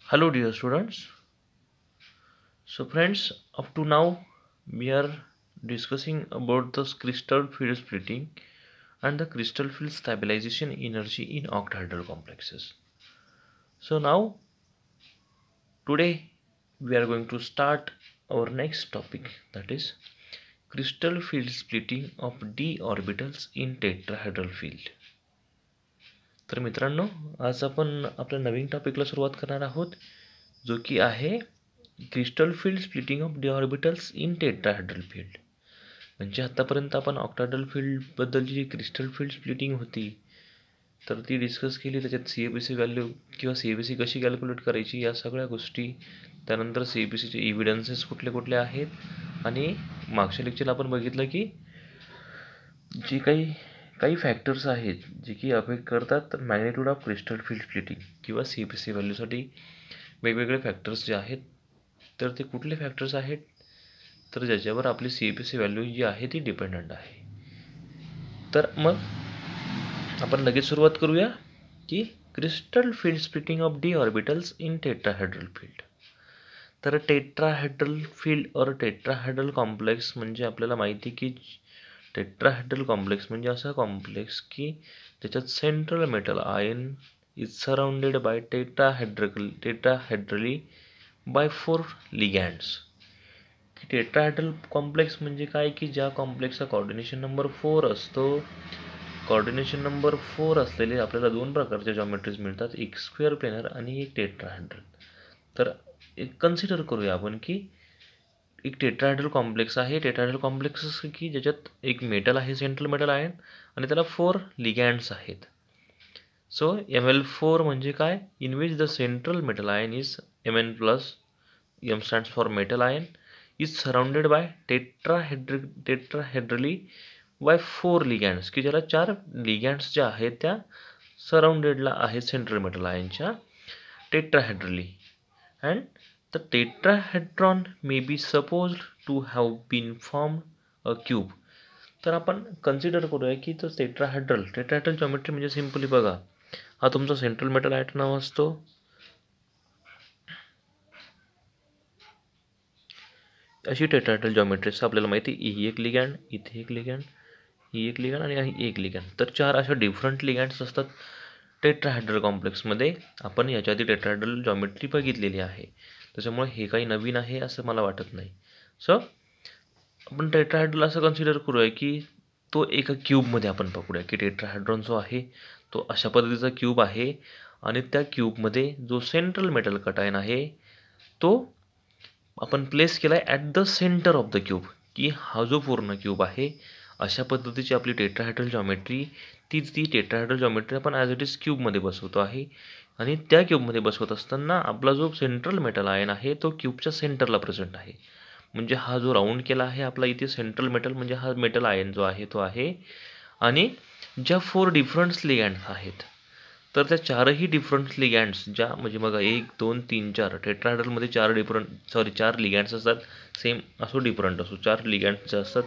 Hello dear students. So friends, up to now we are discussing about the crystal field splitting and the crystal field stabilization energy in octahedral complexes. So now today we are going to start our next topic, that is crystal field splitting of d orbitals in tetrahedral field. तर मित्रांनो, आज आपण आपल्या नवीन टॉपिकला सुरुवात करणार आहोत, जो की आहे crystal field splitting of d orbitals in tetrahedral field. म्हणजे आतापर्यंत आपण ऑक्टाहेड्रल फील्डबद्दलची जी क्रिस्टल फील्ड स्प्लिटिंग होती तर ती डिस्कस केली. त्याच्यात C A B C value किंवा सी ए बी सी कशी कॅल्क्युलेट करायची या सगळ्या गोष्टी, त्यानंतर सी ए बी सीचे इव्हिडन्सेस कुठले कुठले आहेत, आणि मागच्या लेक्चरला आपण बघितलं की जी काही फॅक्टर्स आहेत जे की अफेक्ट करतात magnitude of crystal field splitting किंवा सी बी सी व्हॅल्यूसाठी वेगवेगळे फॅक्टर्स जे आहेत, तर ते कुठले फॅक्टर्स आहेत तर ज्याच्यावर आपली सी बी सी व्हॅल्यू जी आहे ती डिपेंडंट आहे. तर मग आपण लगेच सुरुवात करूया की crystal field splitting of d orbitals in tetrahedral field. तर टेट्राहेड्रल फील्ड और टेट्राहेड्रल कॉम्प्लेक्स म्हणजे आपल्याला माहिती की टेट्राहेड्रल कॉम्प्लेक्स म्हणजे असा कॉम्प्लेक्स की त्याच्यात central metal ion is surrounded by tetrahedrally by 4 ligands. Tetrahedral complex म्हणजे काय की ज्या कॉम्प्लेक्सचा कोऑर्डिनेशन नंबर 4 असतो. कोऑर्डिनेशन नंबर 4 असलेले आपल्याला दोन प्रकारचे जॉमेट्रीज मिळतात, एक स्क्वेअर प्लेनर आणि एक टेट्राहेड्रल. तर एक कन्सिडर करूया आपण की एक टेट्राहेड्रल कॉम्प्लेक्स आहे. टेट्राहेड्रल कॉम्प्लेक्स की ज्याच्यात एक मेटल आहे, सेंट्रल मेटल आहे, आणि त्याला 4 लिगँड्स आहेत. सो ML4 म्हणजे काय, in which the central metal ion is Mn plus, M stands for metal ion, is surrounded by tetrahedrally by 4 ligands, की ज्याला 4 लिगँड्स ज्या आहेत त्या सराउंडेडला आहेत सेंट्रल मेटल आयनच्या tetrahedrally. And the tetrahedron may be supposed to have been formed a cube. तर आपण कन्सिडर करूया की तो टेट्राहेड्रल जॉमेट्री म्हणजे सिंपली बघा, हा तुमचा सेंट्रल मेटल आयट नाव असतो, अशी टेट्राहेड्रल जॉमेट्री आपल्याला माहिती, ही एक लिगँड, इथे एक लिगँड, ही एक लिगँड आणि ही एक लिगँड. तर 4 अशा डिफरंट लिगँड्स असतात टेट्राहेड्रल कॉम्प्लेक्समध्ये. आपण याच्या आधी टेट्राहेड्रल जॉमेट्री बघितलेली आहे, त्याच्यामुळे हे काही नवीन आहे असं मला वाटत नाही. सो आपण टेट्राहेड्रल असं कन्सिडर करूया की तो एका क्यूबमध्ये आपण पकडूया की टेट्राहेड्रॉन जो आहे तो अशा पद्धतीचा क्यूब आहे, आणि त्या क्यूबमध्ये जो सेंट्रल मेटल कटायन आहे तो आपण प्लेस केला आहे at the centre of the cube, की हा जो पूर्ण क्यूब आहे अशा पद्धतीची आपली टेट्राहेड्रल जॉमेट्री, ती टेट्राहेड्रल जॉमेट्री आपण ॲज इट इज क्यूबमध्ये बसवतो आहे. आणि त्या क्यूबमध्ये बसवत असताना आपला जो सेंट्रल मेटल आयन आहे तो क्यूबच्या सेंटरला प्रेझेंट आहे. म्हणजे हा जो राऊंड केला आहे आपला इथे सेंट्रल मेटल म्हणजे हा मेटल आयन जो आहे तो आहे. आणि ज्या 4 डिफरंट लिगँड्स आहेत तर त्या 4ही डिफरंट लिगँड्स ज्या म्हणजे बघा 1 2 3 4 टेट्राहेड्रलमध्ये 4 लिगँड्स असतात, सेम असो डिफरंट असो 4 लिगँड्स जे असतात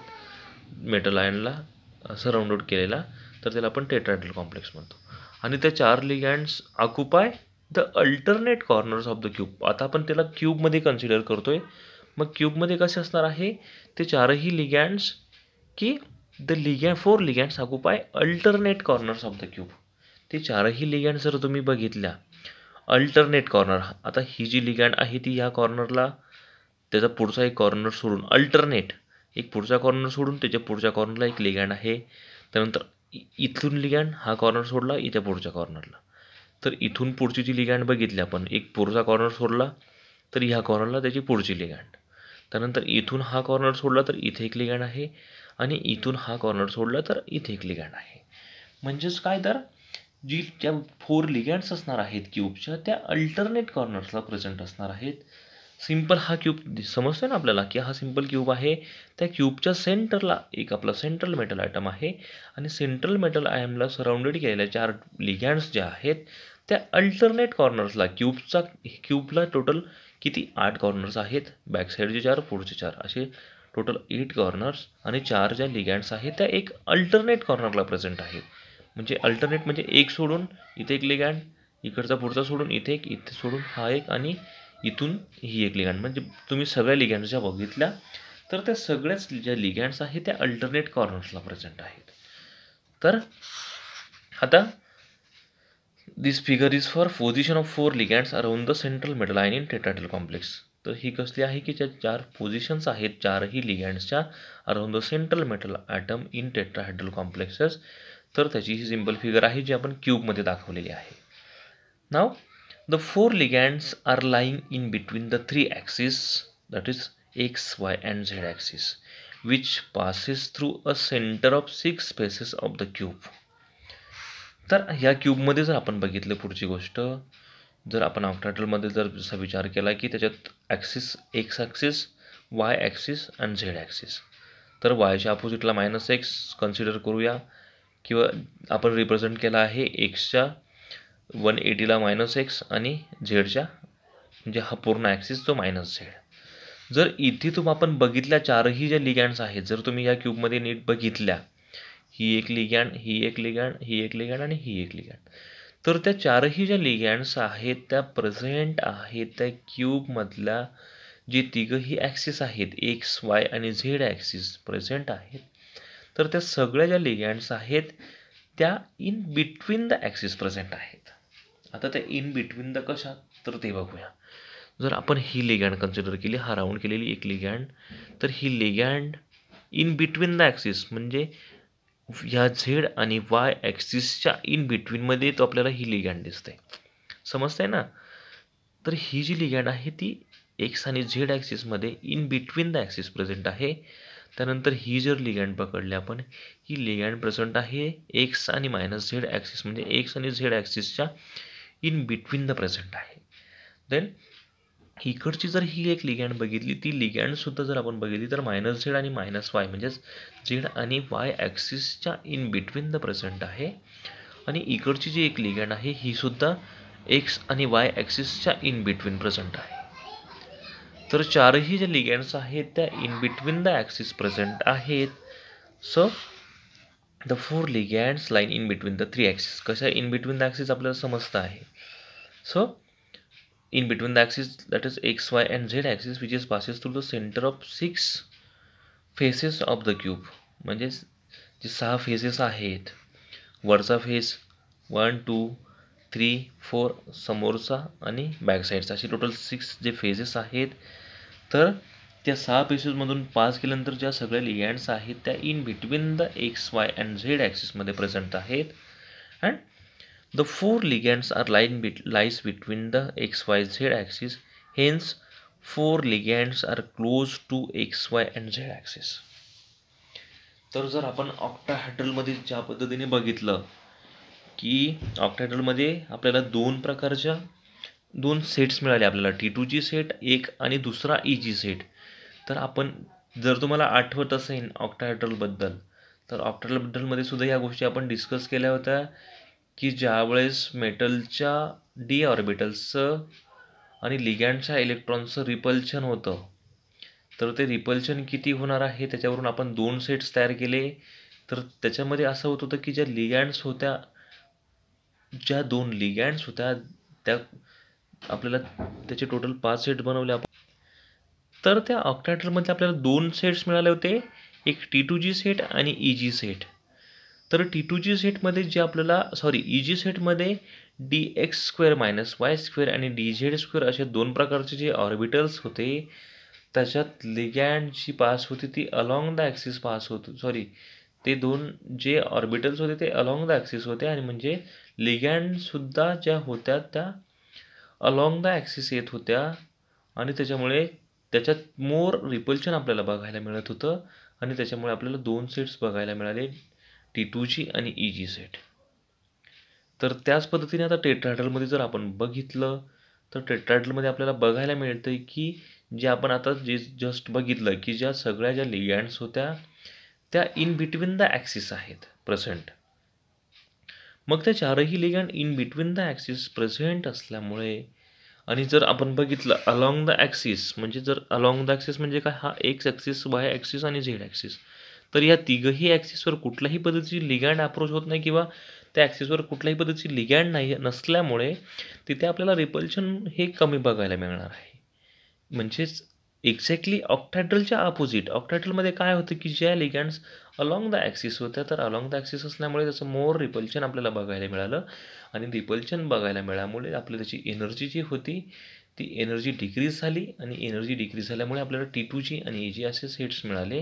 मेटल आयनला सराउंडेड केलेला, तर त्याला आपण टेट्राहेड्रल कॉम्प्लेक्स म्हणतो. आणि त्या 4 ligands occupy the alternate corners of the cube. आता आपण त्याला क्यूबमध्ये कन्सिडर करतोय, मग क्यूबमध्ये कसे असणार आहे ते 4ही लिगँड्स की the 4 ligands occupy alternate corners of the cube. ते 4ही लिगँड जर तुम्ही बघितल्या अल्टरनेट कॉर्नर, आता ही जी लिगँड आहे ती ह्या कॉर्नरला, त्याचा पुढचा एक कॉर्नर सोडून अल्टरनेट एक पुढचा कॉर्नर सोडून त्याच्या पुढच्या कॉर्नरला एक लिगँड आहे, त्यानंतर इथून लिगँड हा कॉर्नर सोडला इथे पुढच्या कॉर्नरला, तर इथून पुढची जी लिगँड बघितली आपण, एक पुढचा कॉर्नर सोडला तर ह्या कॉर्नरला त्याची पुढची लिगँड, त्यानंतर इथून हा कॉर्नर सोडला तर इथे एक लिगँड आहे, आणि इथून हा कॉर्नर सोडला तर इथे एक लिगँड आहे. म्हणजेच काय, तर ज्या 4 लिगँड्स असणार आहेत क्यूबच्या त्या अल्टरनेट कॉर्नर्सला प्रेझेंट असणार आहेत. सिंपल हा क्यूब समजतोय ना आपल्याला की हा सिंपल क्यूब आहे, त्या क्यूबच्या सेंटरला एक आपला सेंट्रल मेटल आयटम आहे, आणि सेंट्रल मेटल आयटमला सराउंडेड केलेल्या 4 लिगँड्स ज्या आहेत त्या अल्टरनेट कॉर्नर्सला, क्यूबला टोटल किती 8 कॉर्नर्स आहेत, बॅक साईडचे 4 पुढचे 4 असे टोटल 8 कॉर्नर्स, आणि 4 ज्या लिगँड्स आहेत त्या एक अल्टरनेट कॉर्नरला प्रेझेंट आहेत. म्हणजे अल्टरनेट म्हणजे एक सोडून इथे एक लिगँड, इकडचा पुढचा सोडून इथे एक, इथे सोडून हा एक आणि इथून ही एक लिगँड. म्हणजे तुम्ही सगळ्या लिगँड्स ज्या बघितल्या तर त्या सगळ्याच ज्या लिगँड्स आहेत त्या अल्टरनेट कॉर्नर्सला प्रेझेंट आहेत. तर आता this figure is for position of 4 ligands around the central metal ion in tetrahedral complex. तर ही कसली आहे की ज्या 4 पोझिशन्स आहेत चारही लिगँड्सच्या around the central metal atom in tetrahedral complexes. तर त्याची ही सिंपल फिगर आहे जी आपण क्यूबमध्ये दाखवलेली आहे. नाव the 4 ligands are lying in between the 3 axes, that is x, y and z axis, which passes through a center of 6 spaces of the cube. तर ह्या क्यूबमध्ये जर आपण बघितलं पुढची गोष्ट, जर आपण ऑक्टाहेड्रलमध्ये जर जसा विचार केला की त्याच्यात axis x axis, Y axis आणि झेड ॲक्सिस. तर वायच्या अपोजिटला -x कन्सिडर करूया किंवा आपण रिप्रेझेंट केला आहे एक्सच्या 180ला -x आणि झेडच्या म्हणजे हा पूर्ण ॲक्सिस जो -z. जर इथे तुम्ही आपण बघितल्या चारही ज्या लिगँड्स आहेत, जर तुम्ही या क्यूबमध्ये नीट बघितल्या, ही एक लिगँड, ही एक लिगँड, ही एक लिगँड आणि ही एक लिगँड, तर त्या चारही ज्या लिगँड्स आहेत त्या प्रेझेंट आहेत त्या क्यूबमधल्या जे तिघही ॲक्सिस आहेत एक्स, वाय आणि झेड ॲक्सिस प्रेझेंट आहेत. तर त्या सगळ्या ज्या लिगँड्स आहेत त्या in between the axis present आहेत. आता त्या इन बिटवीन द कशा तर ते बघूया. जर आपण ही लिगँड कन्सिडर केली, हा राऊंड केलेली एक लिगँड, तर ही ligand in between the axis म्हणजे ह्या झेड आणि वाय ॲक्सिसच्या इन बिटवीनमध्ये तो आपल्याला ही लिगँड दिसते. समजतंय ना? तर ही जी लिगँड आहे ती एक्स आणि झेड ॲक्सिसमध्ये in between the axis present आहे. त्यानंतर ही जर लिगँड पकडली आपण, ही लिगँड प्रेझेंट आहे एक्स आणि -z ॲक्सिस म्हणजे एक्स आणि झेड ॲक्सिसच्या इन बिटवीन द प्रेझेंट आहे. देन इकडची जर ही एक लिगँड बघितली, ती लिगँडसुद्धा जर आपण बघितली तर -z आणि -y म्हणजेच झेड आणि वाय ॲक्सिसच्या इन बिटवीन द प्रेझेंट आहे. आणि इकडची जी एक लिगँड आहे ही सुद्धा एक्स आणि वाय ॲक्सिसच्या इन बिटवीन प्रेझेंट आहे. तर चारही ज्या लिगँड्स आहेत त्या in between the axis present आहेत. So the 4 ligands line in between the 3 axes. कशा इन बिटवीन द ॲक्सिस आपल्याला समजतं आहे. So in between the axis, that is x, y and z axis, which is passes through the center of 6 faces of the cube. म्हणजे जे 6 faces आहेत, वरचा face 1 2 3 4 समोरचा आणि बॅक साईडचा, असे टोटल 6 जे फेसेस आहेत. तर त्या 6 फेसेसमधून पास केल्यानंतर ज्या सगळ्या लिगँड्स आहेत त्या in between the X, Y and Z ॲक्सिसमध्ये प्रेझेंट आहेत. And the 4 ligands are lies between the XYZ axis, hence 4 ligands are close to XY and Z axis. तर जर आपण ऑक्टाहेड्रलमध्ये ज्या पद्धतीने बघितलं की ऑक्टाहेड्रलमध्ये आपल्याला दोन प्रकारच्या दोन सेट्स मिळाले आपल्याला, T2G सेट एक आणि दुसरा EG सेट. तर आपण जर तुम्हाला आठवत असेल ऑक्टाहेड्रलबद्दल, तर ऑक्टाहेड्रलमध्ये सुद्धा या गोष्टी आपण डिस्कस केल्या होत्या की ज्यावेळेस मेटलच्या डी ऑर्बिटल्सचं आणि लिगँडच्या इलेक्ट्रॉनचं रिपल्शन होतं, तर ते रिपल्शन किती होणार आहे त्याच्यावरून आपण 2 सेट्स तयार केले. तर त्याच्यामध्ये असं होत होतं की ज्या 2 लिगँड्स होत्या त्या आपल्याला त्याचे टोटल 5 सेट बनवले आपण. तर त्या ऑक्टाहेड्रलमध्ये आपल्याला 2 सेट्स मिळाले होते, एक T2G सेट आणि EG सेट. तर T2G सेटमध्ये जे आपल्याला EG सेटमध्ये dx² - y² आणि dz² असे 2 प्रकारचे जे ऑर्बिटल्स होते, त्याच्यात लिगँड जी पास होती ती अलॉंग द ॲक्सिस पास होती. ते 2 जे ऑर्बिटल्स होते ते अलॉंग द ॲक्सिस होते आणि म्हणजे लिगँडसुद्धा ज्या होत्या त्या अलॉंग द ॲक्सिस येत होत्या आणि त्याच्यामुळे त्याच्यात मोर रिपल्शन आपल्याला बघायला मिळत होतं आणि त्याच्यामुळे आपल्याला 2 सेट्स बघायला मिळाले, T2G आणि EG सेट. तर त्याच पद्धतीने आता टेट्राहेड्रलमध्ये जर आपण बघितलं तर टेट्राहेड्रलमध्ये आपल्याला बघायला मिळतं की जे आपण आता जे जस्ट बघितलं की ज्या सगळ्या ज्या लिगँड्स होत्या त्या इन बिटवीन द ॲक्सिस आहेत प्रेझेंट. मग त्या चारही ligand in between the axis present असल्यामुळे आणि जर आपण बघितलं अलॉंग द ॲक्सिस म्हणजे जर अलॉंग द ॲक्सिस म्हणजे काय, हा एक्स ॲक्सिस, वाय ॲक्सिस आणि झेड ॲक्सिस. तर या तिघही ॲक्सिसवर कुठल्याही पद्धतीची लिगँड अप्रोच होत नाही किंवा त्या ॲक्सिसवर कुठल्याही पद्धतीची लिगॅंड नाही नसल्यामुळे तिथे आपल्याला रिपल्शन हे कमी बघायला मिळणार आहे. म्हणजेच एक्झॅक्टली ऑक्टॅड्रलच्या अपोजिट. ऑक्टॅड्रलमध्ये काय होतं की ज्या लिगॅंड्स अलॉंग द ॲक्सिस होत्या, तर अलॉंग द ॲक्सिस असल्यामुळे त्याचं मोर रिपल्शन आपल्याला बघायला मिळालं आणि रिपल्शन बघायला मिळाल्यामुळे आपली त्याची एनर्जी जी होती ती एनर्जी डिक्रीज झाली आणि एनर्जी डिक्रीज झाल्यामुळे आपल्याला T2G आणि EG असे सेट्स मिळाले.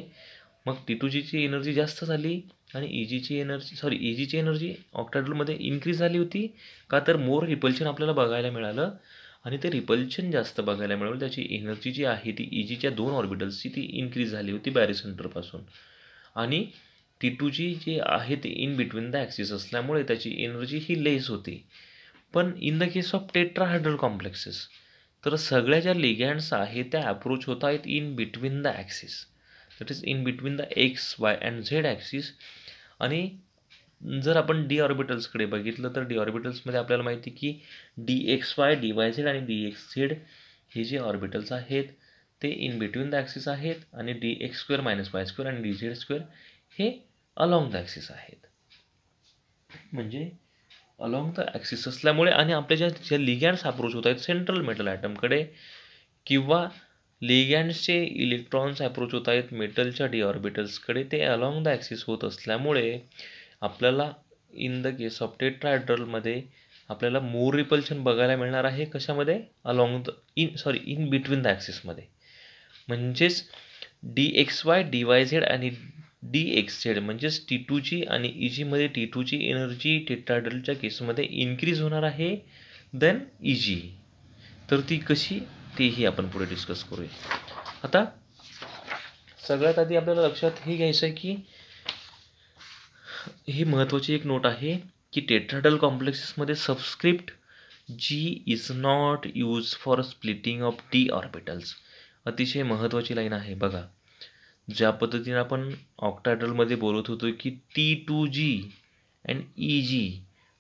मग T2Gची एनर्जी जास्त झाली आणि EGची एनर्जी ऑक्टॅड्रलमध्ये इन्क्रीज झाली होती का, तर मोर रिपल्शन आपल्याला बघायला मिळालं आणि ते रिपल्शन जास्त बघायला मिळालं. त्याची एनर्जी जी आहे ती EGच्या 2 ऑर्बिटल्सची ती इन्क्रीज झाली होती बॅरिसेंटरपासून आणि T2G जे आहे ते इन बिटवीन द ॲक्सिस असल्यामुळे त्याची एनर्जी ही लेस होती. पण in the case of tetrahedral complexes तर सगळ्या ज्या लिगॅंड्स आहेत त्या अप्रोच होत आहेत in between the axis, that is in between the X, Y and Z axis. आणि जर आपण डी ऑर्बिटल्सकडे बघितलं तर डी ऑर्बिटल्समध्ये आपल्याला माहिती की DXY, DYZ आणि DXZ हे जे ऑर्बिटल्स आहेत ते इन बिटवीन द ॲक्सिस आहेत आणि DX² - Y² आणि DZ² हे अलॉंग द ॲक्सिस आहेत. म्हणजे अलॉंग द ॲक्सिस असल्यामुळे आणि आपल्या ज्या लिगॅंड्स अप्रोच होत आहेत सेंट्रल मेटल ॲटमकडे किंवा लिगॅंड्सचे इलेक्ट्रॉन्स अप्रोच होत आहेत मेटलच्या डी ऑर्बिटल्सकडे, ते अलॉंग द ॲक्सिस होत असल्यामुळे आपल्याला इन द केस ऑफ टेट्राहायड्रलमध्ये आपल्याला मोर रिपल्शन बघायला मिळणार आहे. कशामध्ये? इन बिटवीन द ॲक्सिसमध्ये. म्हणजेच DXY, DYZ आणि DXZ म्हणजेच T2G आणि EG मध्ये T2G एनर्जी टेट्राहायड्रलच्या केसमध्ये इन्क्रीज होणार आहे देन EG. तर ती कशी तेही आपण पुढे डिस्कस करूया. आता सगळ्यात आधी आपल्याला लक्षात हे घ्यायचं आहे की ही महत्त्वाची एक नोट आहे की टेट्राहायड्रल कॉम्प्लेक्सेसमध्ये subscript G is not use for splitting of D orbitals. अतिशय महत्त्वाची लाईन आहे बघा. ज्या पद्धतीने आपण ऑक्टॅड्रलमध्ये बोलत होतो की T2G अँड EG,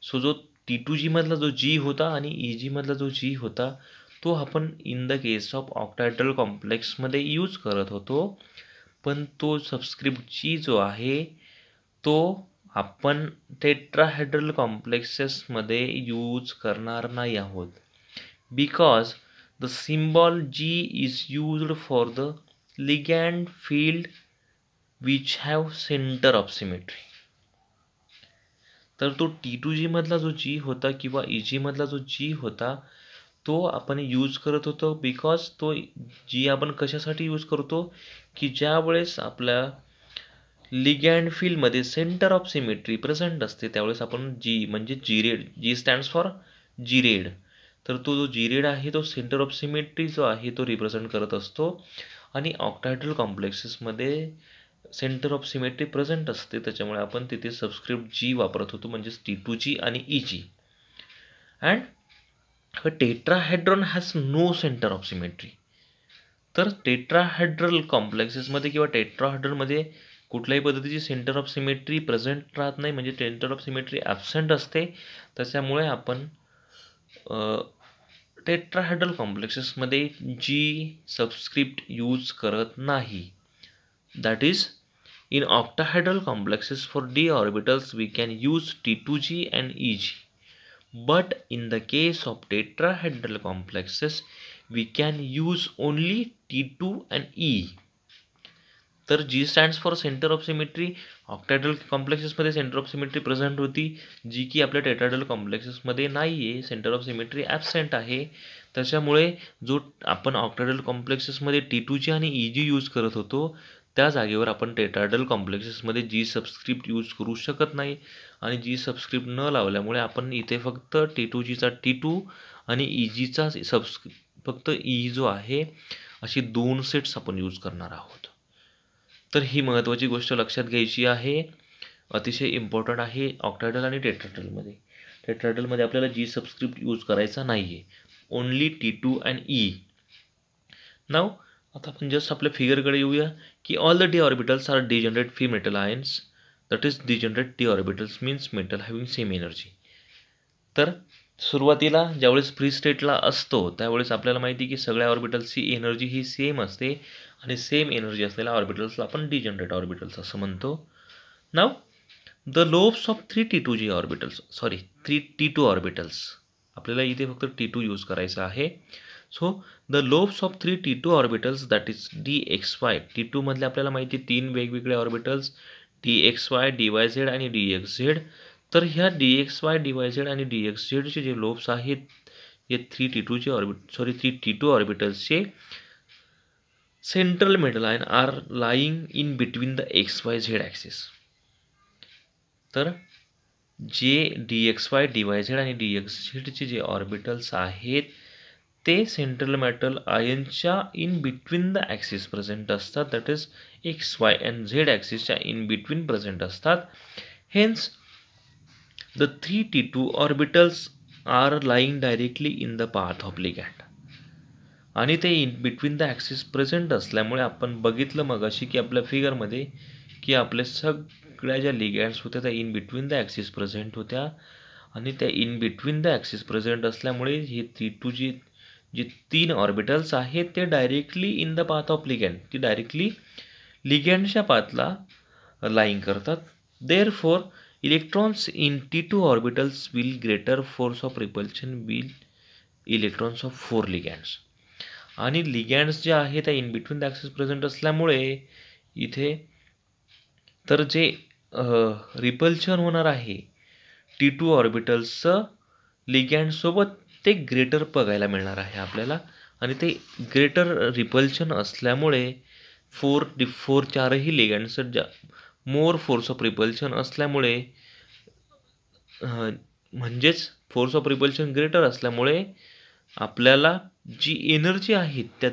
सो जो T2G मधला जो G होता आणि EG मधला जो G होता तो आपण in the case of octahedral कॉम्प्लेक्समध्ये यूज करत होतो, पण तो सबस्क्रिप्ट G जो आहे तो आपण टेट्राहायड्रल कॉम्प्लेक्सेसमध्ये यूज करणार नाही आहोत, because the symbol G is used for the ligand field which have center of symmetry. तर तो T2G मधला जो G होता किंवा EG मधला जो G होता तो आपण यूज करत होतो, बिकॉज तो G आपण कशासाठी यूज करतो की ज्या वेळेस आपल्या लिगॅंड फील्डमध्ये सेंटर ऑफ सिमेट्री प्रेझेंट असते त्यावेळेस आपण G म्हणजे G स्टँड्स फॉर G-रेड. तर तो जो G-रेड आहे तो सेंटर ऑफ सिमेट्री जो आहे तो रिप्रेझेंट करत असतो आणि ऑक्टॅड्रल कॉम्प्लेक्सेसमध्ये सेंटर ऑफ सिमेट्री प्रेझेंट असते, त्याच्यामुळे आपण तिथे सबस्क्रिप्ट G वापरत होतो म्हणजेच T2G आणि EG. And tetrahedron has no centre of symmetry. तर टेट्राहेड्रल कॉम्प्लेक्सेसमध्ये किंवा टेट्राहेड्रलमध्ये कुठल्याही पद्धतीची सेंटर ऑफ सिमेट्री प्रेझेंट राहत नाही, म्हणजे सेंटर ऑफ सिमेट्री ॲबसेंट असते. त्याच्यामुळे आपण टेट्राहायड्रल कॉम्प्लेक्सेसमध्ये G सबस्क्रिप्ट यूज करत नाही. That is in octahedral complexes for D orbitals we can use T2G and EG, but in the case of tetrahedral complexes we can use only T2 and E. तर G stands for centre of symmetry. Octahedral कॉम्प्लेक्सेसमध्ये centre of symmetry present होती, जी की आपल्या tetrahedral कॉम्प्लेक्सेसमध्ये नाही आहे, centre of symmetry absent आहे. त्याच्यामुळे जो आपण ऑक्टॅड्रल कॉम्प्लेक्सेसमध्ये T2G आणि EG यूज करत होतो त्या जागेवर आपण टेट्राहायड्रल कॉम्प्लेक्सेसमध्ये G सबस्क्रिप्ट यूज करू शकत नाही आणि G सबस्क्रिप्ट न लावल्यामुळे आपण इथे फक्त T2Gचा T2 आणि EGचा फक्त E जो आहे अशी 2 सेट्स आपण यूज करणार आहोत. तर ही महत्त्वाची गोष्ट लक्षात घ्यायची आहे, अतिशय इम्पॉर्टंट आहे ऑक्टॅड्रल आणि टेट्राहायड्रलमध्ये. टेट्राहायड्रलमध्ये आपल्याला G सबस्क्रिप्ट यूज करायचा नाही आहे, ओनली T2 अँड E. नाव आता आपण जस्ट आपल्या फिगरकडे येऊया की all the D orbitals are degenerate free metal ions, that is degenerate D orbitals means metal having same energy. तर सुरुवातीला ज्यावेळेस फ्री स्टेटला असतो त्यावेळेस आपल्याला माहिती की सगळ्या ऑर्बिटल्सची एनर्जी ही सेम असते आणि सेम एनर्जी असलेल्या ऑर्बिटल्सला आपण डिजनरेट ऑर्बिटल्स असं म्हणतो. नाव the lobes of 3 T2G orbitals, sorry 3 T2 orbitals, आपल्याला इथे फक्त T2 यूज करायचं आहे. So the lobes of 3 T2 orbitals that is DXY. T2 मधले आपल्याला माहिती 3 वेगवेगळे ऑर्बिटल्स DXY, DYZ आणि DXZ. तर ह्या DXY, DYZ आणि DXZ चे जे लोब्स आहेत हे 3 T2 ऑर्बिटल्सचे central midline are lying in between the XYZ axis. तर जे DXY, DYZ आणि DXZ चे जे ऑर्बिटल्स आहेत ते सेंट्रल मेटल आयनच्या in between the axis present असतात, that is XY and Z ॲक्सिसच्या इन बिटवीन प्रेझेंट असतात. Hence the 3 T2 orbitals are lying directly in the path of ligand. आणि ते in between the axis present असल्यामुळे आपण बघितलं मगाशी की आपल्या फिगरमध्ये की आपल्या सगळ्या ज्या लिगॅंड्स होत्या त्या in between the axis present होत्या. आणि त्या in between the axis present असल्यामुळे हे T2G जे 3 ऑर्बिटल्स आहेत ते directly in the path of ligand, ती डायरेक्टली लिगॅंडच्या पाथला लाईंग करतात. Therefore electrons in T2 orbitals will greater force of repulsion will electrons of 4 लिगॅंड्स. आणि लिगॅंड्स जे आहेत त्या in between the axis present असल्यामुळे इथे तर जे रिपल्शन होणार आहे T2 ऑर्बिटल्सचं लिगॅंडसोबत ते ग्रेटर बघायला मिळणार आहे आपल्याला. आणि ते ग्रेटर रिपल्शन असल्यामुळे चारही लिगॅंड्स मोर फोर्स ऑफ रिपल्शन असल्यामुळे म्हणजेच फोर्स ऑफ रिपल्शन ग्रेटर असल्यामुळे आपल्याला जी एनर्जी आहे त्या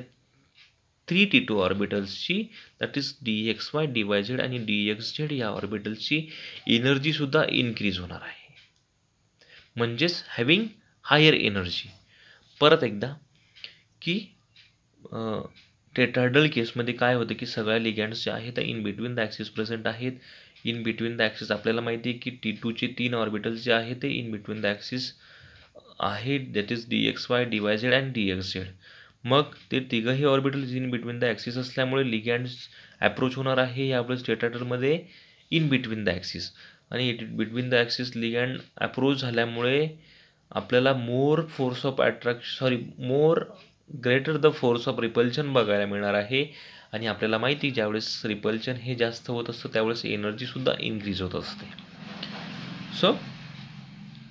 3 T2 ऑर्बिटल्सची दॅट इज DXY, DYZ आणि DXZ या ऑर्बिटल्सची एनर्जीसुद्धा इन्क्रीज होणार आहे, म्हणजेच हॅविंग हायर एनर्जी. परत एकदा की टेट्राहेड्रल केसमध्ये काय होतं की सगळ्या लिगॅंड्स ज्या आहेत त्या in between the axis present आहेत. इन बिटवीन द ॲक्सिस आपल्याला माहिती आहे की T2चे 3 ऑर्बिटल्स जे आहेत ते इन बिटवीन द ॲक्सिस आहेत, दॅट इज DXY, DYZ आणि DXZ. मग ते तिघंही orbitals in between the axis असल्यामुळे लिगॅंड्स ॲप्रोच होणार आहे यावेळेस टेट्राहेड्रलमध्ये इन बिटवीन द ॲक्सिस. आणि between the axis ligand approach झाल्यामुळे आपल्याला मोर greater the force of repulsion बघायला मिळणार आहे. आणि आपल्याला माहिती ज्यावेळेस रिपल्शन हे जास्त होत असतं त्यावेळेस एनर्जीसुद्धा इन्क्रीज होत असते. सो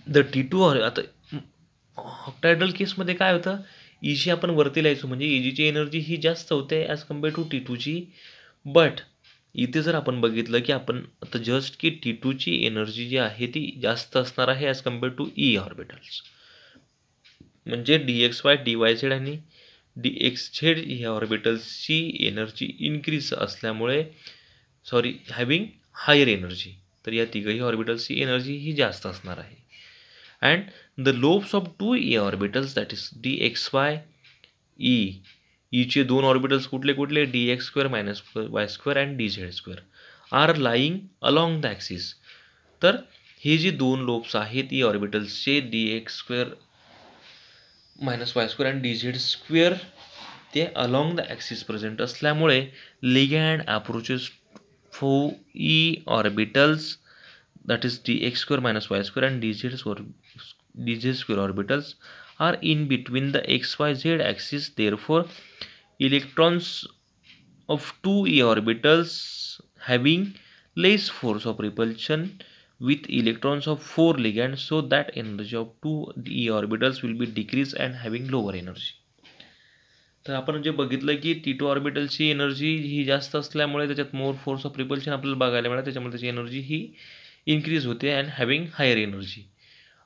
द T2 आता ऑक्टाहेड्रल केसमध्ये काय होतं, EG आपण वरती लिहायचो म्हणजे EGची एनर्जी ही जास्त होते ॲज कम्पेअर टू T2ची. बट इथे जर आपण बघितलं की आपण आता जस्ट की T2ची एनर्जी जी आहे ती जास्त असणार आहे as compare to E orbitals. म्हणजे DXY, DYZ आणि DXZ ह्या ऑर्बिटल्सची एनर्जी इन्क्रीज असल्यामुळे हॅविंग हायर एनर्जी, तर या तिघही ऑर्बिटल्सची एनर्जी ही जास्त असणार आहे. And the lobes of 2 E orbitals that is DXY, ईचे 2 ऑर्बिटल्स कुठले DX² -Y² and DZ² are lying along the axis. तर हे जे 2 लोब्स आहेत E ऑर्बिटल्सचे DX² -Y² आणि DZ² ते अलॉंग द ॲक्सिस प्रेझेंट असल्यामुळे ligand approaches 4 E orbitals that is DX² -Y² and DZ² orbitals are in between the XYZ axis. Therefore, electrons of 2 E orbitals having less force of repulsion with electrons of 4 ligands, so that energy of 2 E orbitals will be decreased and having lower energy. तर आपण जे बघितलं की T2 ऑर्बिटलची energy ही जास्त असल्यामुळे त्याच्यात more force of repulsion आपल्याला बघायला मिळालं, त्याच्यामुळे त्याची एनर्जी ही इन्क्रीज होते अँड हॅविंग हायर एनर्जी.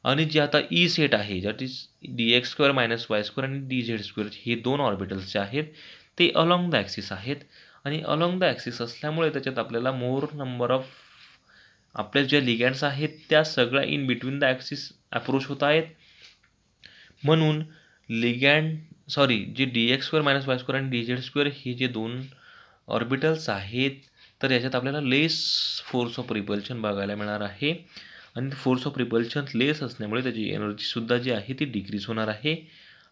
आणि जे आता ई सेट आहे दॅट इज DX² -Y² आणि DZ² हे 2 ऑर्बिटल्स जे आहेत ते अलॉंग द ॲक्सिस आहेत. आणि अलॉंग द ॲक्सिस असल्यामुळे त्याच्यात आपल्याला मोर नंबर ऑफ आपल्या ज्या लिगॅंड्स आहेत त्या सगळ्या in between the axis approach होत आहेत. म्हणून जे DX² -Y² आणि DZ² हे जे 2 ऑर्बिटल्स आहेत तर याच्यात आपल्याला लेस फोर्स ऑफ रिपल्शन बघायला मिळणार आहे. आणि फोर्स ऑफ रिपल्शन लेस असल्यामुळे त्याची एनर्जीसुद्धा जी आहे ती डिक्रीज होणार आहे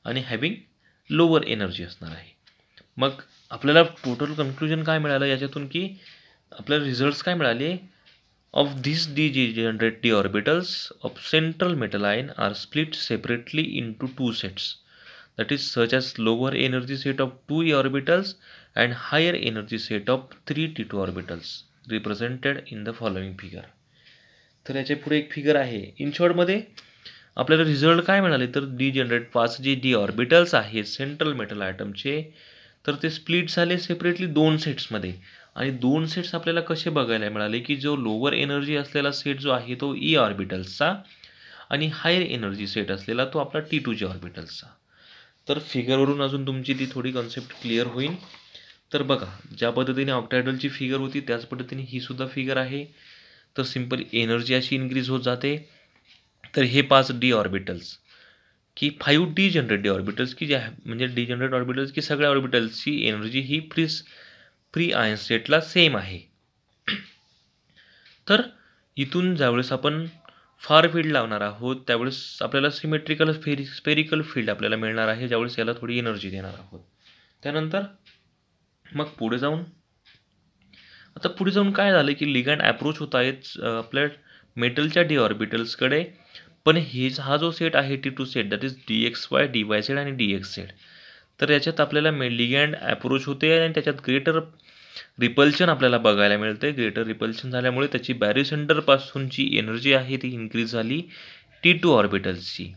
आणि हॅविंग लोअर एनर्जी असणार आहे. मग आपल्याला टोटल कन्क्लुजन काय मिळालं याच्यातून की आपल्याला रिझल्ट्स काय मिळाले, of these degenerate d orbitals of central metal ion are split separately into two sets, that is such as lower energy set of 2 e orbitals and higher energy set of 3 t2 orbitals represented in the following figure. तर याच्या पुढे एक figure आहे. In शॉर्टमध्ये आपल्याला result काय मिळाले तर डिजनरेट 5 जे डी ऑर्बिटल्स आहेत सेंट्रल मेटल आयटमचे, तर ते स्प्लिट झाले सेपरेटली 2 सेट्समध्ये. आणि 2 सेट्स आपल्याला कसे बघायला मिळाले की जो लोअर एनर्जी असलेला सेट जो आहे तो ई ऑर्बिटल्सचा आणि हायर एनर्जी सेट असलेला तो आपला टी टू जी ऑर्बिटल्सचा. तर फिगरवरून अजून तुमची ती थोडी कन्सेप्ट क्लिअर होईल. तर बघा, ज्या पद्धतीने ऑक्टॅहेड्रलची फिगर होती त्याच पद्धतीने ही सुद्धा फिगर आहे. तर सिंपल एनर्जी अशी इन्क्रीज होत जाते. तर हे 5 डी ऑर्बिटल्स की 5 डी जनरेट डी ऑर्बिटल्स की जे म्हणजे डी जनरेट ऑर्बिटल्स की सगळ्या ऑर्बिटल्सची एनर्जी ही फ्री आयन स्टेटला सेम आहे. तर इथून ज्यावेळेस आपण फार फील्ड लावणार आहोत त्यावेळेस आपल्याला सिमेट्रिकल स्पेरिकल फील्ड आपल्याला मिळणार आहे, ज्यावेळेस याला थोडी एनर्जी देणार आहोत. त्यानंतर मग पुढे जाऊन काय झालं की लिगँड अप्रोच होत आहेत आपल्या मेटलच्या डी ऑर्बिटल्सकडे. पण हा जो सेट आहे T two set, that is DXY, DYZ आणि DXZ, तर याच्यात आपल्याला लिगँड अप्रोच होते आणि त्याच्यात ग्रेटर रिपल्शन आपल्याला बघायला मिळते. ग्रेटर रिपल्शन झाल्यामुळे त्याची बॅरिसेंटरपासूनची एनर्जी आहे ती इन्क्रीज झाली T2 ऑर्बिटल्सची.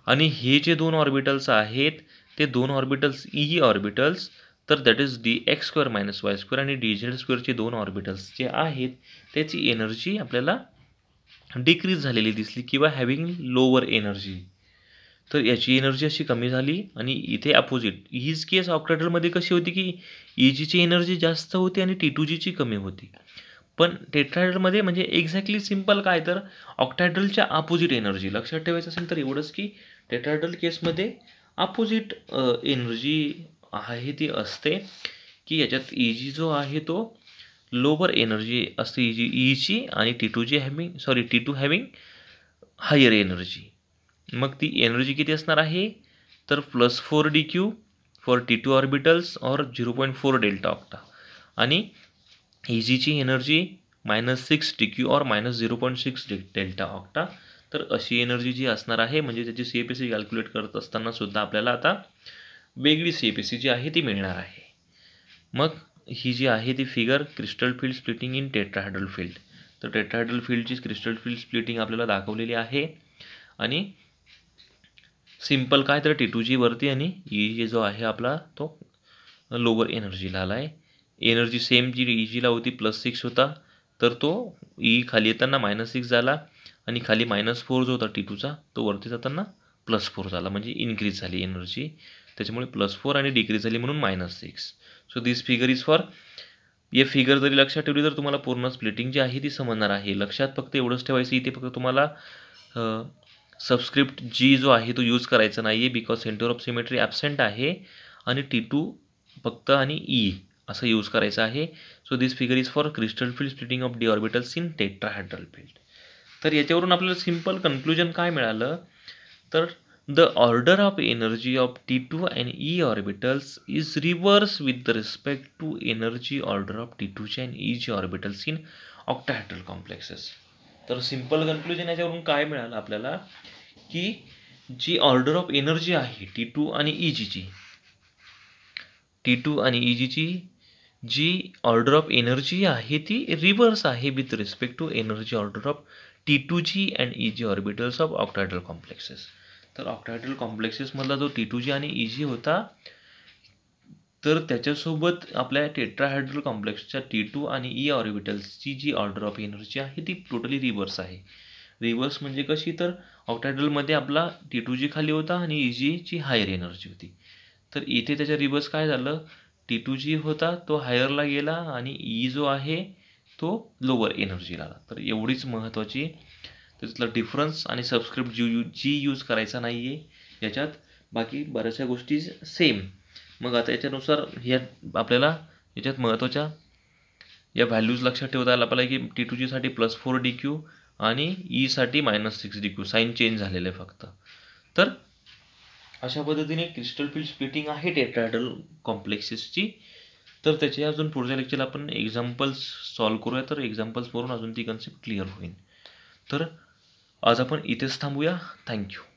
आणि हे जे 2 ऑर्बिटल्स आहेत ते 2 ऑर्बिटल्स ई ऑर्बिटल्स, तर दॅट इज DX² - Y² आणि DZ² 2 ऑर्बिटल्स जे आहेत त्याची एनर्जी आपल्याला डिक्रीज झालेली दिसली किंवा हॅव्हिंग लोअर एनर्जी. तर याची एनर्जी अशी कमी झाली. आणि इथे अपोजिट हीच केस ऑक्टॅहेड्रलमध्ये कशी होती की EGची एनर्जी जास्त होती आणि T2Gची कमी होती. पण टेट्राहेड्रलमध्ये म्हणजे एक्झॅक्टली सिम्पल काय तर ऑक्टॅहेड्रलच्या अपोजिट एनर्जी. लक्षात ठेवायचं असेल तर एवढंच की टेट्राहेड्रल केसमध्ये अपोजिट एनर्जी आहे ती असते की याच्यात EG जो आहे तो लोअर एनर्जी असते EGची आणि T2 हॅव्हिंग हायर एनर्जी. मग ती एनर्जी किती असणार आहे तर +4 DQ फॉर T2 ऑर्बिटल्स और 0.4 डेल्टा ऑक्टा आणि EGची एनर्जी -6 DQ और -0.6 डेल्टा ऑक्टा. तर अशी एनर्जी जी असणार आहे म्हणजे त्याची CFSE कॅल्क्युलेट करत असताना सुद्धा आपल्याला आता वेगळी CFSE जी आहे ती मिळणार आहे. मग ही जी आहे ती figure crystal field splitting in tetrahedral field. तर टेट्राहेड्रल फील्डची क्रिस्टल फील्ड स्प्लिटिंग आपल्याला दाखवलेली आहे. आणि सिम्पल काय तर T2G वरती आणि EG जो आहे आपला तो लोअर एनर्जीला आला आहे. एनर्जी सेम जी EGला होती +6 होता, तर तो E खाली येताना -6 झाला आणि खाली -4 जो होता T2चा तो वरती जाताना +4 झाला, म्हणजे इन्क्रीज झाली एनर्जी. त्याच्यामुळे +4 आणि डिक्रीज झाली म्हणून -6. So this figure is for, हे फिगर जरी लक्षात ठेवली तर तुम्हाला पूर्ण स्प्लिटिंग जी आहे ती समजणार आहे. लक्षात फक्त एवढंच ठेवायचं, इथे फक्त तुम्हाला सबस्क्रिप्ट G जो आहे तो यूज करायचा नाही आहे because centre of symmetry absent आहे आणि T2 फक्त आणि E असं यूज करायचं आहे. So this figure is for crystal field splitting of d orbitals in tetrahedral field. तर याच्यावरून आपल्याला सिम्पल कन्क्लुजन काय मिळालं तर the order of energy of T2 and E orbitals is reverse with the respect to energy order of T2चे and EG orbitals in octahedral complexes. तर simple conclusion याच्यावरून काय मिळालं आपल्याला की जी ऑर्डर ऑफ एनर्जी आहे T2 आणि EGची जी ऑर्डर ऑफ एनर्जी आहे ती रिव्हर्स आहे with respect to energy order of T2G and EG orbitals of octahedral complexes. तर ऑक्टाहेड्रल कॉम्प्लेक्सेसमधला जो T2G आणि EG होता तर त्याच्यासोबत आपल्या टेट्राहेड्रल कॉम्प्लेक्सच्या T2 आणि E ऑर्बिटल्सची जी ऑर्डर ऑफ एनर्जी आहे ती टोटली रिव्हर्स आहे. रिव्हर्स म्हणजे कशी तर ऑक्टाहेड्रलमध्ये आपला T2G खाली होता आणि EGची हायर एनर्जी होती. तर इथे त्याच्या रिव्हर्स काय झालं, T2G होता तो हायरला गेला आणि E जो आहे तो लोअर एनर्जीला आला. तर एवढीच महत्त्वाची त्याच्यातला डिफरन्स. आणि सबस्क्रिप्ट G यूज करायचा नाही आहे याच्यात, बाकी बऱ्याचशा गोष्टी सेम. मग आता याच्यानुसार ह्या आपल्याला याच्यात महत्त्वाच्या या व्हॅल्यूज लक्षात ठेवता आला पाहिजे की T2G साठी +4 DQ आणि E साठी -6 DQ, साईन चेंज झालेलं आहे फक्त. तर अशा पद्धतीने क्रिस्टल फील्ड स्प्लिटिंग आहे टेट्राहेड्रल कॉम्प्लेक्सेसची. तर त्याचे अजून पुढच्या लेक्चरला आपण एक्झाम्पल्स सॉल्व करूया, तर एक्झाम्पल्सवरून अजून ती कन्सेप्ट क्लिअर होईल. तर आज आपण इथेच थांबूया. थँक्यू.